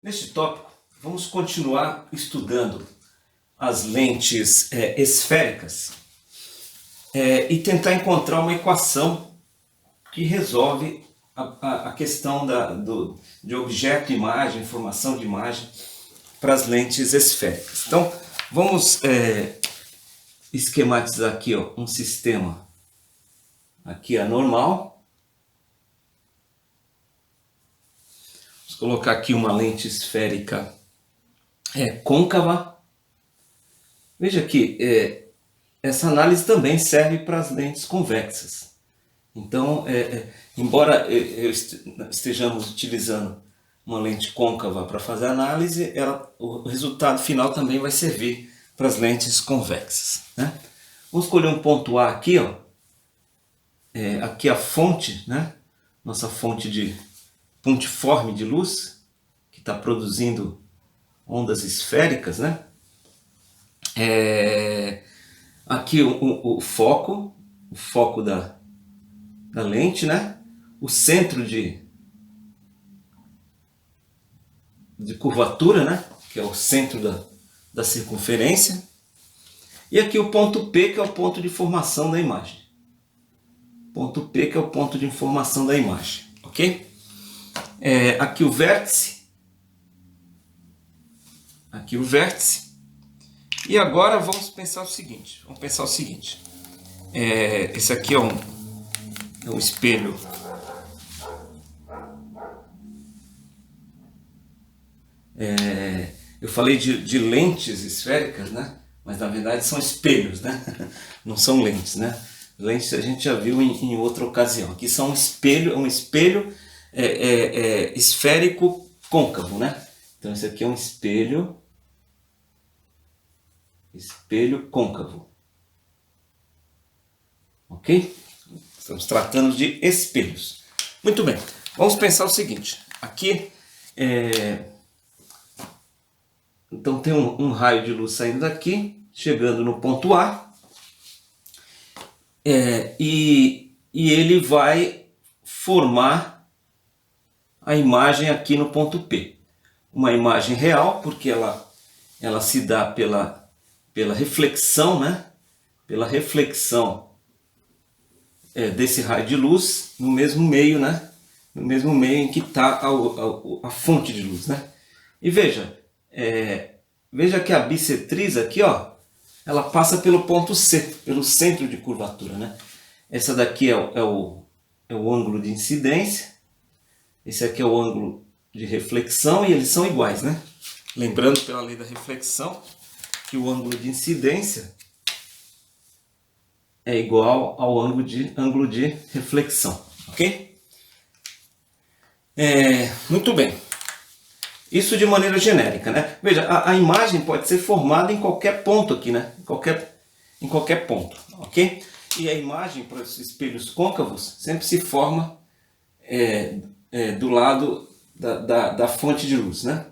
Neste tópico, vamos continuar estudando as lentes esféricas e tentar encontrar uma equação que resolve a questão de objeto, imagem, formação de imagem para as lentes esféricas. Então, vamos esquematizar aqui um sistema aqui anormal. Vamos colocar aqui uma lente esférica côncava. Veja que essa análise também serve para as lentes convexas. Então, embora estejamos utilizando uma lente côncava para fazer a análise, o resultado final também vai servir para as lentes convexas, né? Vamos escolher um ponto A aqui, aqui a fonte, né? Nossa fonte pontiforme de luz, que está produzindo ondas esféricas, né? Aqui o foco da lente, né? O centro de curvatura, né? Que é o centro da circunferência. E aqui o ponto P, que é o ponto de formação da imagem. Ponto P, que é o ponto de informação da imagem, ok? Aqui o vértice. Aqui o vértice. E agora vamos pensar o seguinte. Esse aqui é um espelho. Eu falei de lentes esféricas, né? Mas na verdade são espelhos, né? Não são lentes, né? Lentes a gente já viu em outra ocasião. Aqui são um espelho esférico côncavo, né? Então esse aqui é um espelho côncavo, ok? Estamos tratando de espelhos. Muito bem, vamos pensar o seguinte. Aqui então tem um raio de luz saindo daqui, chegando no ponto A, e ele vai formar a imagem aqui no ponto P. Uma imagem real, porque ela se dá pela reflexão, né? Pela reflexão desse raio de luz no mesmo meio, né? No mesmo meio em que está a fonte de luz, né? E veja que a bissetriz aqui, ela passa pelo ponto C, pelo centro de curvatura, né? Essa daqui é o ângulo de incidência, esse aqui é o ângulo de reflexão e eles são iguais, né? Lembrando pela lei da reflexão que o ângulo de incidência é igual ao ângulo de reflexão, ok? Muito bem. Isso de maneira genérica, né? Veja, a imagem pode ser formada em qualquer ponto aqui, né? Em qualquer ponto, ok? E a imagem para os espelhos côncavos sempre se forma do lado da fonte de luz, né?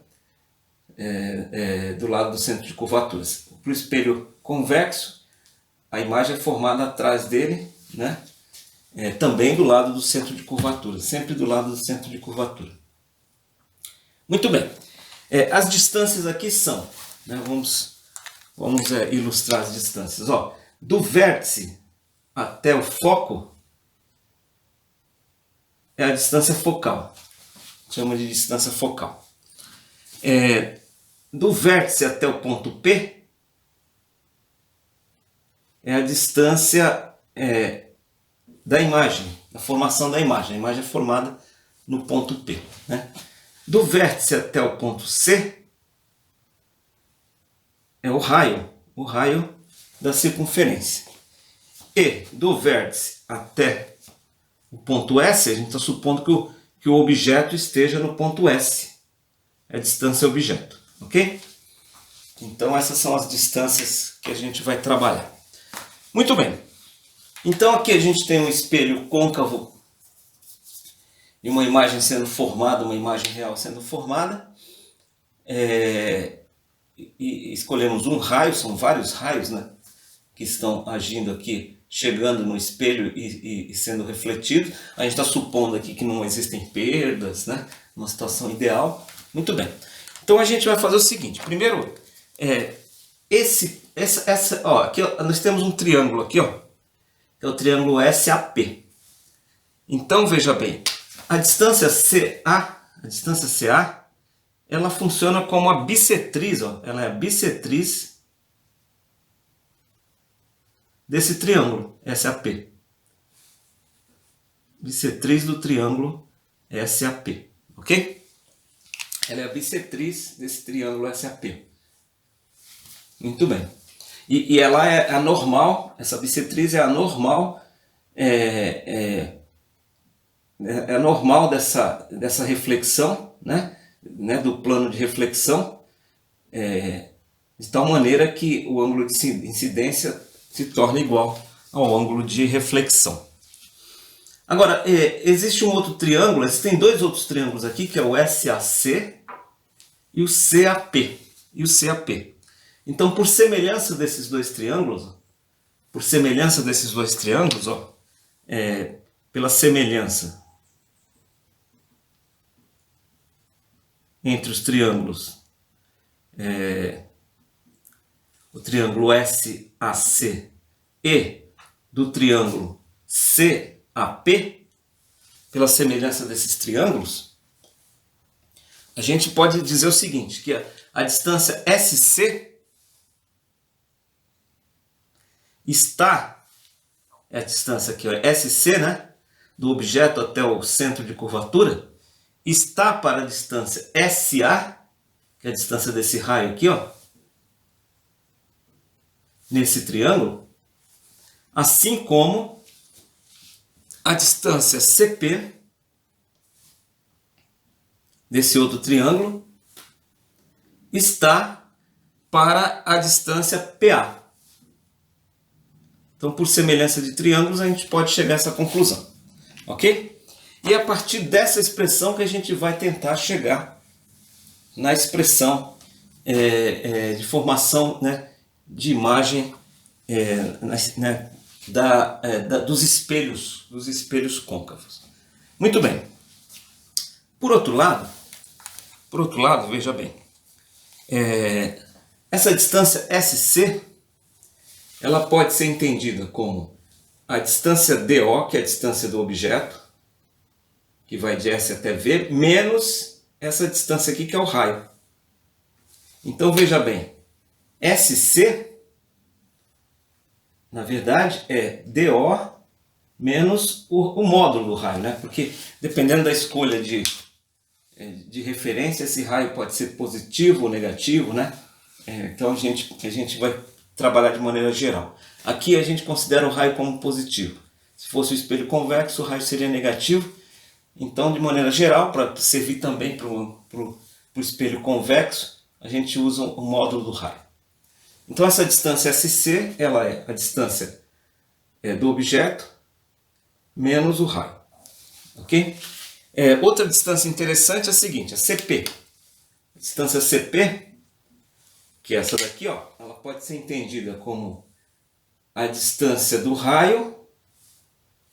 Do lado do centro de curvaturas. Para o espelho convexo, a imagem é formada atrás dele, né? Também do lado do centro de curvatura, sempre do lado do centro de curvatura. Muito bem, as distâncias aqui são, né? Vamos ilustrar as distâncias. Do vértice até o foco é a distância focal, chama de distância focal. Do vértice até o ponto P é a distância da imagem, da formação da imagem. A imagem é formada no ponto P, né? Do vértice até o ponto C é o raio da circunferência. E do vértice até o ponto S, a gente está supondo que o objeto esteja no ponto S. É a distância objeto, ok? Então essas são as distâncias que a gente vai trabalhar. Muito bem. Então aqui a gente tem um espelho côncavo e uma imagem sendo formada, uma imagem real sendo formada. E escolhemos um raio, são vários raios, né, que estão agindo aqui, chegando no espelho e sendo refletidos. A gente está supondo aqui que não existem perdas, né, uma situação ideal. Muito bem. Então a gente vai fazer o seguinte. Primeiro, aqui ó, nós temos um triângulo aqui, ó, que é o triângulo SAP. Então veja bem, a distância CA, ela funciona como a bissetriz, ó, ela é a bissetriz desse triângulo SAP. Bissetriz do triângulo SAP, ok? Ela é a bissetriz desse triângulo SAP. Muito bem. E ela é a normal, essa bissetriz é a normal, é normal dessa reflexão, né, do plano de reflexão, de tal maneira que o ângulo de incidência se torna igual ao ângulo de reflexão. Agora, existe um outro triângulo, existem dois outros triângulos aqui, que é o SAC e o CAP. Então, por semelhança desses dois triângulos, ó, pela semelhança entre os triângulos, o triângulo SAC e do triângulo CAP, pela semelhança desses triângulos, a gente pode dizer o seguinte, que a distância SC está, a distância aqui, ó, SC, né, do objeto até o centro de curvatura, está para a distância SA, que é a distância desse raio aqui, ó, nesse triângulo, assim como a distância CP desse outro triângulo está para a distância PA. Então, por semelhança de triângulos, a gente pode chegar a essa conclusão, ok? E é a partir dessa expressão que a gente vai tentar chegar na expressão de formação, né, de imagem dos espelhos côncavos. Muito bem. Por outro lado, veja bem, essa distância SC, ela pode ser entendida como a distância DO, que é a distância do objeto, que vai de S até V, menos essa distância aqui, que é o raio. Então veja bem, SC, na verdade, é DO menos o módulo do raio, né? Porque dependendo da escolha de referência, esse raio pode ser positivo ou negativo, né? Então a gente vai trabalhar de maneira geral. Aqui a gente considera o raio como positivo. Se fosse o espelho convexo, o raio seria negativo. Então, de maneira geral, para servir também para o espelho convexo, a gente usa o módulo do raio. Então essa distância SC, ela é a distância do objeto menos o raio. Ok? Outra distância interessante é a seguinte, a CP. A distância CP, que é essa daqui, ó, ela pode ser entendida como a distância do raio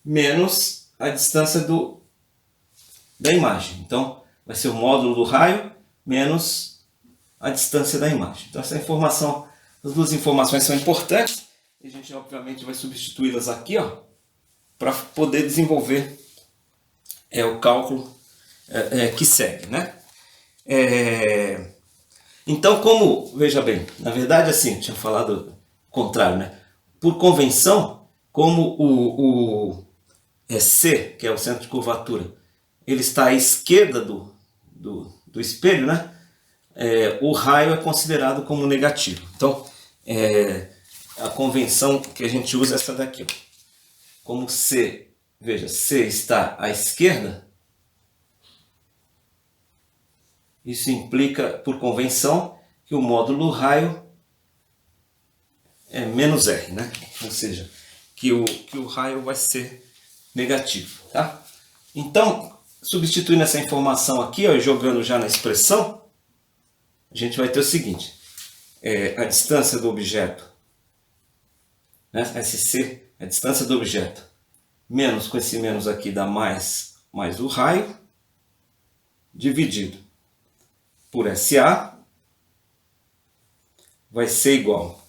menos a distância da imagem. Então, vai ser o módulo do raio menos a distância da imagem. Então, essa informação, as duas informações são importantes. E a gente, obviamente, vai substituí-las aqui, ó, para poder desenvolver o cálculo que segue, né? Então, veja bem, na verdade, assim, eu tinha falado o contrário, né? Por convenção, como o C, que é o centro de curvatura, ele está à esquerda do espelho, né? O raio é considerado como negativo. Então, a convenção que a gente usa é essa daqui, ó. Como C, veja, C está à esquerda, isso implica, por convenção, que o módulo do raio é menos R, né? Ou seja, que o raio vai ser negativo, tá? Então, substituindo essa informação aqui, ó, e jogando já na expressão, a gente vai ter o seguinte, a distância do objeto, né? SC, a distância do objeto, menos com esse menos aqui dá mais o raio, dividido por SA vai ser igual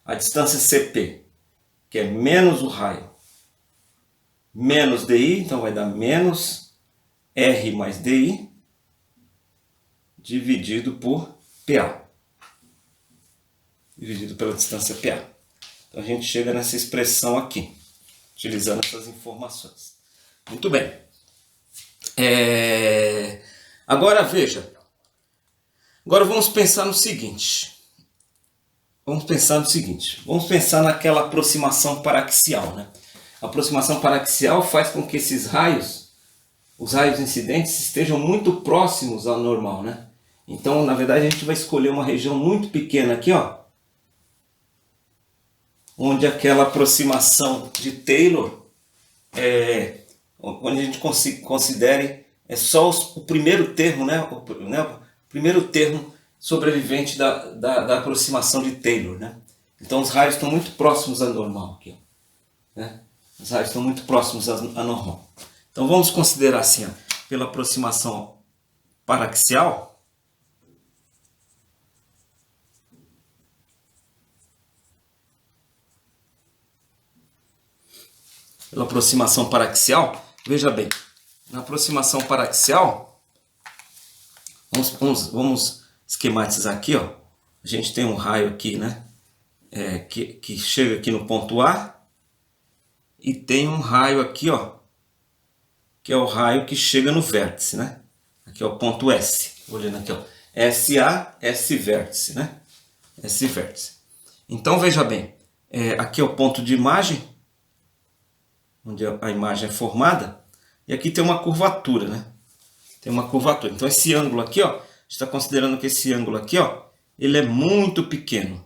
a distância CP, que é menos o raio, menos DI, então vai dar menos R mais DI, dividido por PA, dividido pela distância PA. Então a gente chega nessa expressão aqui, utilizando essas informações. Muito bem. Agora veja, agora vamos pensar no seguinte. Vamos pensar naquela aproximação paraxial, né? A aproximação paraxial faz com que esses raios, os raios incidentes, estejam muito próximos ao normal, né? Então, na verdade, a gente vai escolher uma região muito pequena aqui, ó, onde aquela aproximação de Taylor, onde a gente considere só o primeiro termo, né? O primeiro termo sobrevivente da aproximação de Taylor, né? Então os raios estão muito próximos à normal aqui, ó, né? Os raios estão muito próximos à normal. Então vamos considerar assim, ó, pela aproximação paraxial, veja bem, na aproximação paraxial, vamos esquematizar aqui, ó. A gente tem um raio aqui, né, que chega aqui no ponto A, e tem um raio aqui, ó, que é o raio que chega no vértice, né? Aqui é o ponto S, olhando aqui, ó, SA, S vértice, né? S vértice. Então veja bem, aqui é o ponto de imagem, onde a imagem é formada, e aqui tem uma curvatura, né? Tem uma curvatura. Então esse ângulo aqui, ó, a gente está considerando que esse ângulo aqui, ó, ele é muito pequeno,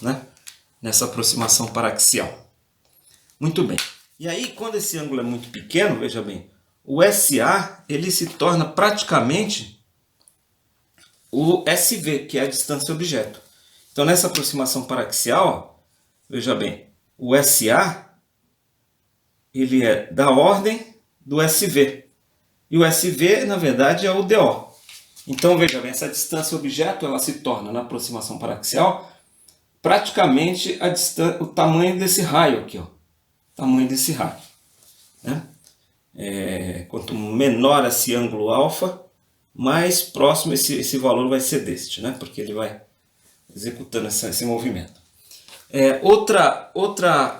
né? Nessa aproximação paraxial. Muito bem. E aí, quando esse ângulo é muito pequeno, veja bem, o SA, ele se torna praticamente o SV, que é a distância objeto. Então nessa aproximação paraxial, ó, veja bem, o SA, ele é da ordem do SV. E o SV, na verdade, é o DO. Então, veja bem, essa distância objeto, ela se torna, na aproximação paraxial, praticamente o tamanho desse raio aqui, ó. Tamanho desse raio, né? Quanto menor esse ângulo alfa, mais próximo esse valor vai ser deste, né? Porque ele vai executando esse movimento.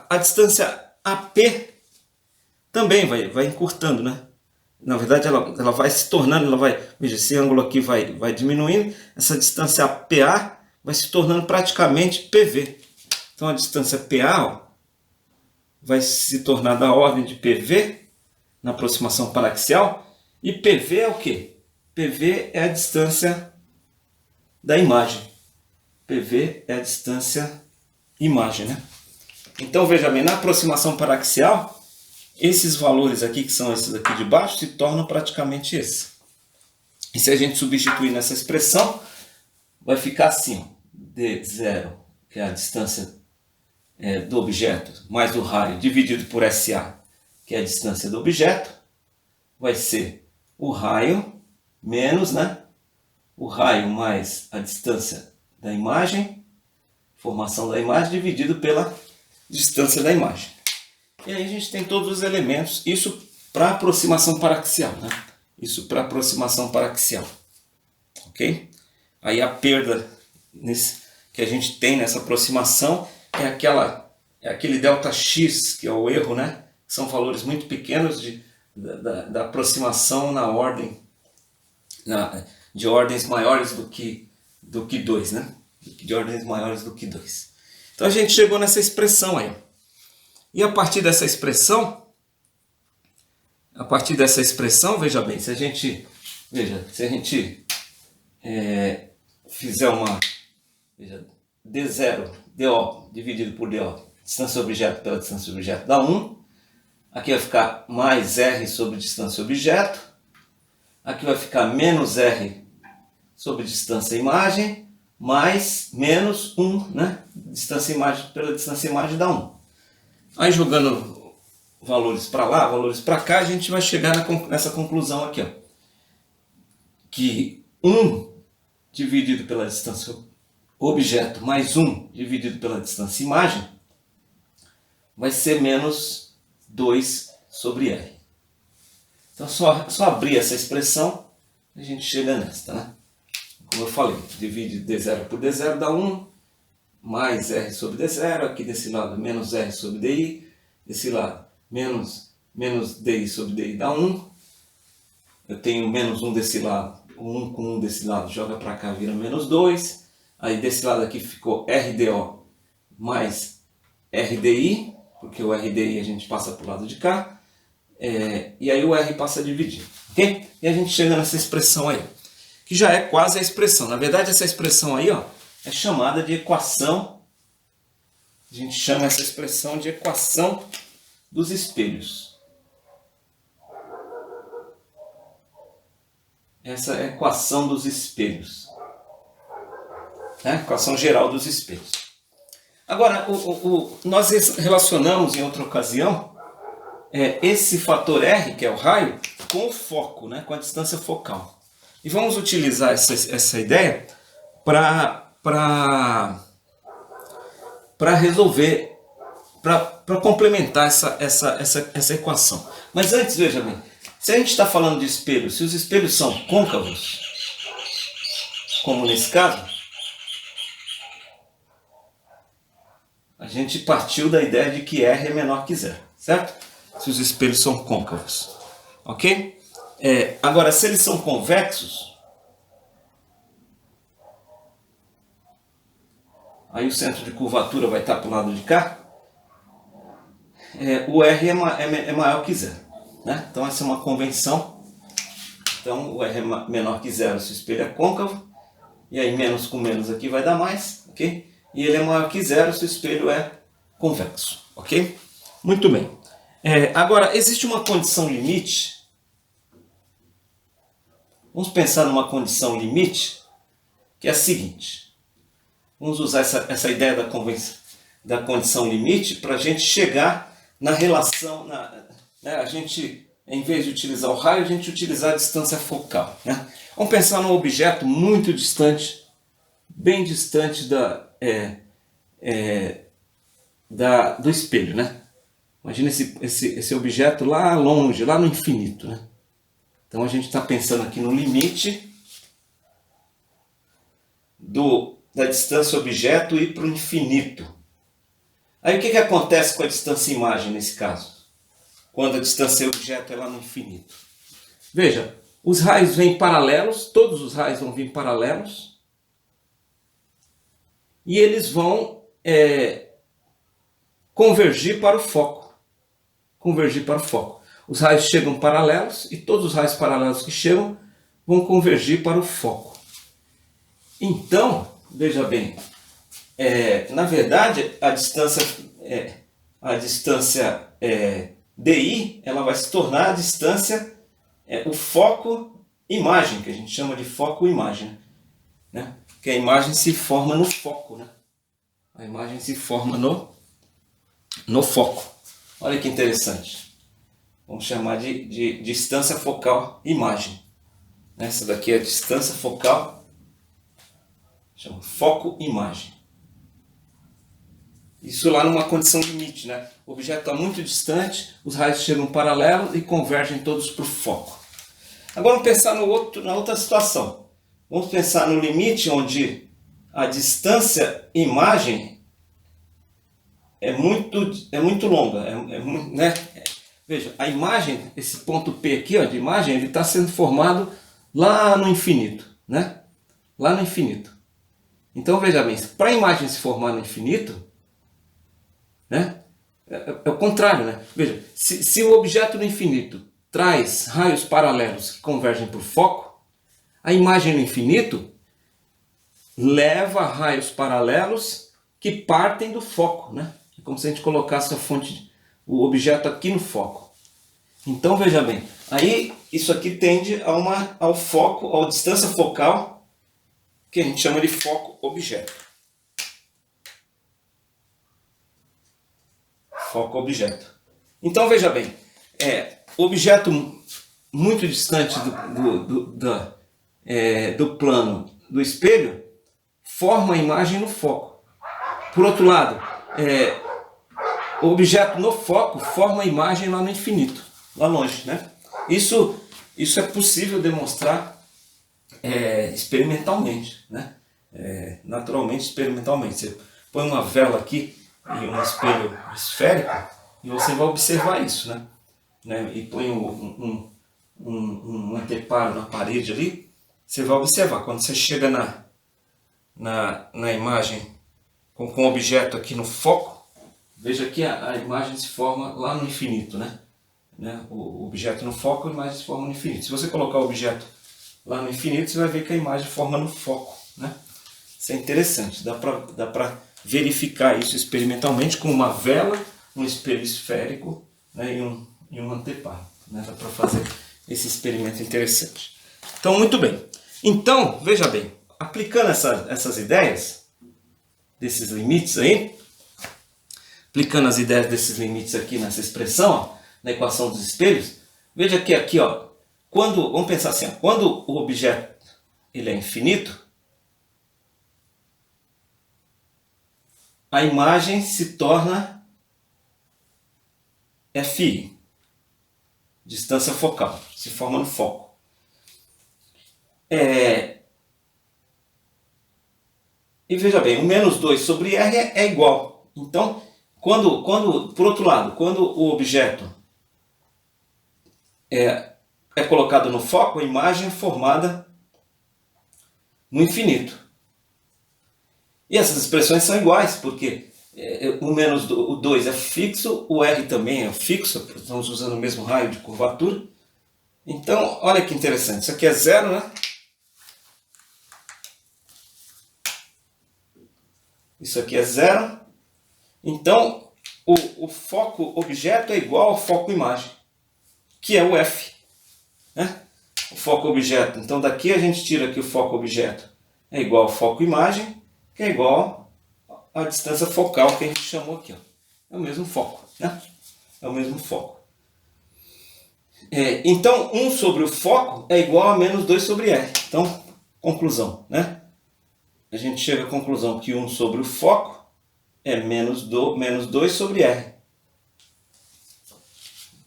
A distância AP também vai encurtando, né? Na verdade, ela vai se tornando, veja, esse ângulo aqui vai diminuindo, essa distância PA vai se tornando praticamente PV. Então a distância PA, ó, vai se tornar da ordem de PV na aproximação paraxial, e PV é o quê? PV é a distância da imagem. PV é a distância imagem, né? Então veja bem, na aproximação paraxial, esses valores aqui, que são esses aqui de baixo, se tornam praticamente esses. E se a gente substituir nessa expressão, vai ficar assim, D0, que é a distância do objeto, mais o raio, dividido por SA, que é a distância do objeto, vai ser o raio menos, né? O raio mais a distância da imagem, formação da imagem, dividido pela distância da imagem. E aí a gente tem todos os elementos, isso para aproximação paraxial, né? Isso para aproximação paraxial, ok? Aí a perda que a gente tem nessa aproximação é aquele ΔX, que é o erro, né? São valores muito pequenos da aproximação na ordem, de ordens maiores do que 2, né? De ordens maiores do que 2. Então a gente chegou nessa expressão aí. E a partir dessa expressão, veja bem, se a gente fizer uma, veja, D0, DO dividido por DO, distância objeto pela distância objeto dá 1. Aqui vai ficar mais R sobre distância objeto. Aqui vai ficar menos R sobre distância imagem, mais menos 1, né? Distância imagem pela distância imagem dá 1. Aí jogando valores para lá, valores para cá, a gente vai chegar nessa conclusão aqui, ó, que 1 dividido pela distância objeto mais 1 dividido pela distância imagem vai ser menos 2 sobre R. Então só abrir essa expressão a gente chega nesta, né? Como eu falei, divide D0 por D0 dá 1, mais R sobre D0, aqui desse lado menos R sobre DI, desse lado menos DI sobre DI dá 1, eu tenho menos 1 desse lado, 1 com 1 desse lado joga para cá, vira menos 2, aí desse lado aqui ficou RDO mais RDI, porque o RDI a gente passa para o lado de cá, e aí o R passa a dividir, ok? E a gente chega nessa expressão aí, que já é quase a expressão. Na verdade, essa expressão aí, ó, é chamada de equação. A gente chama essa expressão de equação dos espelhos. Essa é a equação dos espelhos. Equação geral dos espelhos. Agora, nós relacionamos em outra ocasião esse fator R, que é o raio, com o foco, né, com a distância focal. E vamos utilizar essa ideia para resolver, para complementar essa equação. Mas antes, veja bem, se a gente está falando de espelhos, se os espelhos são côncavos, como nesse caso, a gente partiu da ideia de que R é menor que zero, certo? Se os espelhos são côncavos, ok? Agora, se eles são convexos, aí o centro de curvatura vai estar para o lado de cá, o R é maior que zero, né? Então essa é uma convenção. Então o R é menor que zero se o espelho é côncavo, e aí menos com menos aqui vai dar mais, ok? E ele é maior que zero se o espelho é convexo, ok? Muito bem. Agora, existe uma condição limite. Vamos pensar numa condição limite, que é a seguinte. Vamos usar essa ideia da condição limite para a gente chegar na relação, a gente, em vez de utilizar o raio, a gente utilizar a distância focal, né? Vamos pensar num objeto muito distante, bem distante do espelho, né? Imagina esse objeto lá longe, lá no infinito, né? Então a gente está pensando aqui no limite da distância objeto ir para o infinito. Aí o que acontece com a distância imagem nesse caso? Quando a distância objeto é lá no infinito. Veja, os raios vêm paralelos, todos os raios vão vir paralelos. E eles vão convergir para o foco. Convergir para o foco. Os raios chegam paralelos e todos os raios paralelos que chegam vão convergir para o foco. Então, veja bem, na verdade a distância DI ela vai se tornar a distância, o foco imagem, que a gente chama de foco imagem, né? Que a imagem se forma no foco, né? A imagem se forma no foco. Olha que interessante. Vamos chamar de distância focal imagem. Essa daqui é a distância focal, chama foco imagem. Isso lá numa condição limite, né? O objeto está muito distante, os raios chegam paralelos e convergem todos para o foco. Agora vamos pensar na outra situação. Vamos pensar no limite onde a distância imagem é muito longa, né? Veja, a imagem, esse ponto P aqui, ó, de imagem, ele está sendo formado lá no infinito, né? Lá no infinito. Então veja bem, para a imagem se formar no infinito, né? É o contrário, né? Veja, se o objeto no infinito traz raios paralelos que convergem para o foco, a imagem no infinito leva raios paralelos que partem do foco, né? É como se a gente colocasse o objeto aqui no foco. Então veja bem, aí isso aqui tende ao foco, à distância focal, que a gente chama de foco objeto. Foco objeto. Então veja bem, objeto muito distante do plano do espelho forma a imagem no foco. Por outro lado, o objeto no foco forma a imagem lá no infinito, lá longe, né? Isso é possível demonstrar experimentalmente, né? Naturalmente, experimentalmente. Você põe uma vela aqui em um espelho esférico e você vai observar isso, né? E põe um anteparo na parede ali, você vai observar. Quando você chega na imagem com o objeto aqui no foco, veja que a imagem se forma lá no infinito, né? O objeto no foco, a imagem se forma no infinito. Se você colocar o objeto lá no infinito, você vai ver que a imagem forma no foco, né? Isso é interessante, dá para verificar isso experimentalmente com uma vela, um espelho esférico, né, e um anteparo, né? Dá para fazer esse experimento interessante. Então, muito bem. Então, veja bem, aplicando essas ideias, desses limites aí, aplicando as ideias desses limites aqui nessa expressão, ó, na equação dos espelhos, veja que aqui, ó, vamos pensar assim, ó, quando o objeto ele é infinito, a imagem se torna Fi, distância focal, se forma no foco. E veja bem, o menos 2 sobre R é igual. Então, por outro lado, quando o objeto é colocado no foco, a imagem é formada no infinito. E essas expressões são iguais, porque o 2 é fixo, o R também é fixo, estamos usando o mesmo raio de curvatura. Então, olha que interessante, isso aqui é zero, né? Isso aqui é zero. Então, o foco objeto é igual ao foco imagem, que é o F, né? O foco objeto. Então, daqui a gente tira que o foco objeto é igual ao foco imagem, que é igual à distância focal que a gente chamou aqui, ó. É o mesmo foco, né? É o mesmo foco. Então, 1 sobre o foco é igual a menos 2 sobre R. Então, conclusão, né? A gente chega à conclusão que 1 sobre o foco é menos 2 sobre R.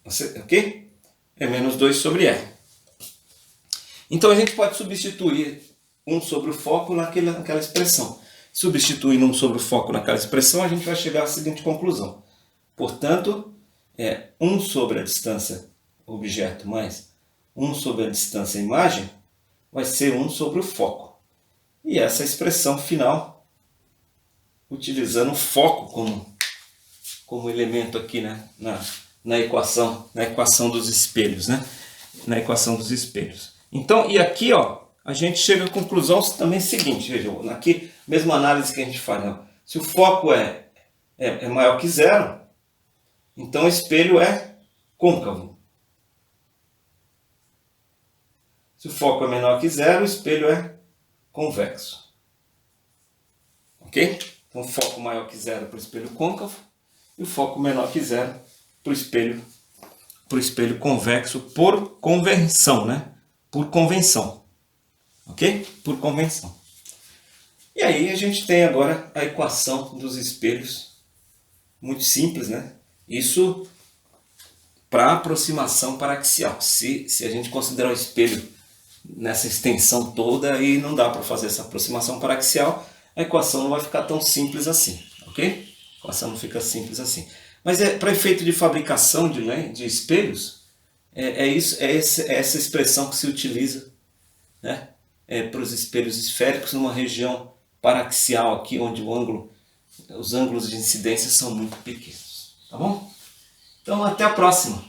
Ok? É menos 2 sobre R. Então, a gente pode substituir 1 sobre o foco naquela expressão. Substituindo 1 sobre o foco naquela expressão, a gente vai chegar à seguinte conclusão. Portanto, 1 sobre a distância objeto mais 1 sobre a distância imagem vai ser 1 sobre o foco. E essa expressão final, utilizando o foco como elemento aqui, né, na equação dos espelhos, né? Na equação dos espelhos. Então, e aqui, ó, a gente chega à conclusão também seguinte, vejam, aqui, mesma análise que a gente faz, né? Se o foco é maior que zero, então o espelho é côncavo. Se o foco é menor que zero, o espelho é convexo. Ok? Então, o foco maior que zero para o espelho côncavo e o foco menor que zero para o espelho convexo por convenção, né? Por convenção. Ok? Por convenção. E aí a gente tem agora a equação dos espelhos, muito simples, né? Isso para aproximação paraxial. Se a gente considerar o espelho nessa extensão toda, aí não dá para fazer essa aproximação paraxial, a equação não vai ficar tão simples assim, ok? A equação não fica simples assim. Mas para efeito de fabricação de espelhos, essa expressão que se utiliza, né? Para os espelhos esféricos numa região paraxial aqui, onde os ângulos de incidência são muito pequenos. Tá bom? Então, até a próxima!